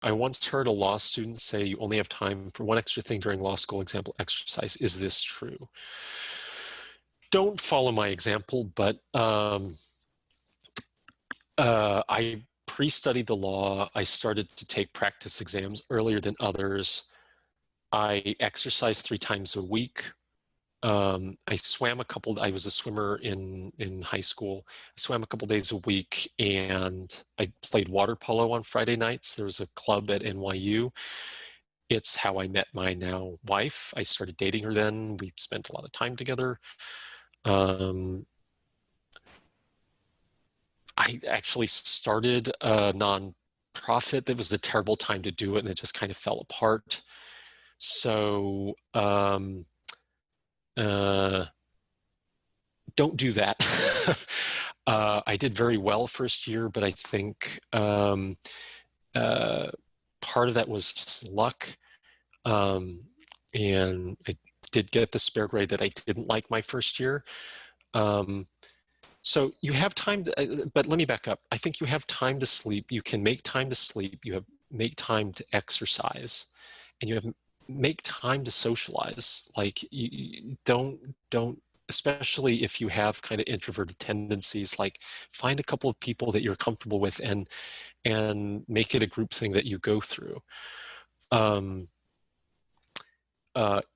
I once heard a law student say you only have time for one extra thing during law school example exercise. Is this true? Don't follow my example, but I pre-studied the law. I started to take practice exams earlier than others. I exercised 3 times a week. I swam I was a swimmer in high school. I swam a couple days a week, and I played water polo on Friday nights. There was a club at NYU. It's how I met my now wife. I started dating her then. We spent a lot of time together. I actually started a nonprofit. That was a terrible time to do it, and it just kind of fell apart. So don't do that. I did very well first year, but I think part of that was luck. And I did get the spare grade that I didn't like my first year. So you have time to, but let me back up. I think you have time to sleep. You can make time to sleep. Make time to exercise, and make time to socialize. Like you don't, especially if you have kind of introverted tendencies, like find a couple of people that you're comfortable with and make it a group thing that you go through.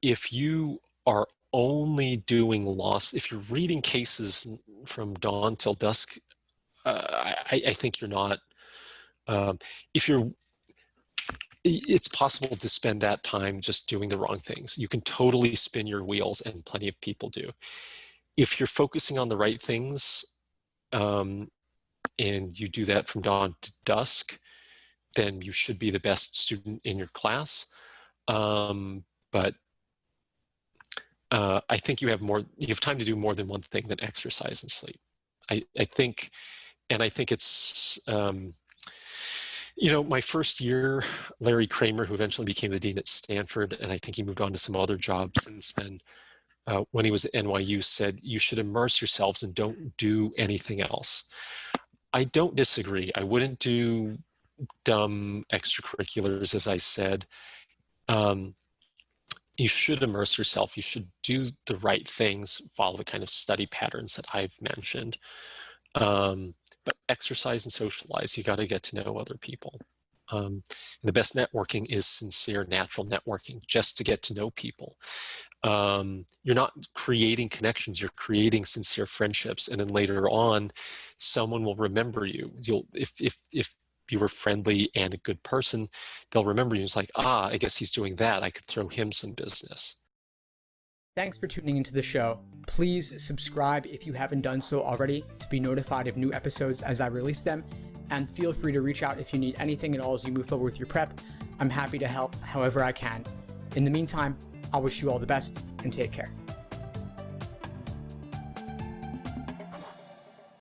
If you are only doing if you're reading cases from dawn till dusk, I think you're not. It's possible to spend that time just doing the wrong things. You can totally spin your wheels, and plenty of people do. If you're focusing on the right things, and you do that from dawn to dusk, then you should be the best student in your class. But I think you have time to do more than one thing than exercise and sleep. I think it's, my first year, Larry Kramer, who eventually became the dean at Stanford, and I think he moved on to some other jobs since then, when he was at NYU, said, you should immerse yourselves and don't do anything else. I don't disagree. I wouldn't do dumb extracurriculars, as I said. You should immerse yourself. You should do the right things, follow the kind of study patterns that I've mentioned. But exercise and socialize. You got to get to know other people. The best networking is sincere, natural networking, just to get to know people. You're not creating connections, you're creating sincere friendships. And then later on, someone will remember you. If you were friendly and a good person, they'll remember you. It's like, I guess he's doing that. I could throw him some business. Thanks for tuning into the show. Please subscribe if you haven't done so already to be notified of new episodes as I release them. And feel free to reach out if you need anything at all as you move forward with your prep. I'm happy to help however I can. In the meantime, I wish you all the best and take care.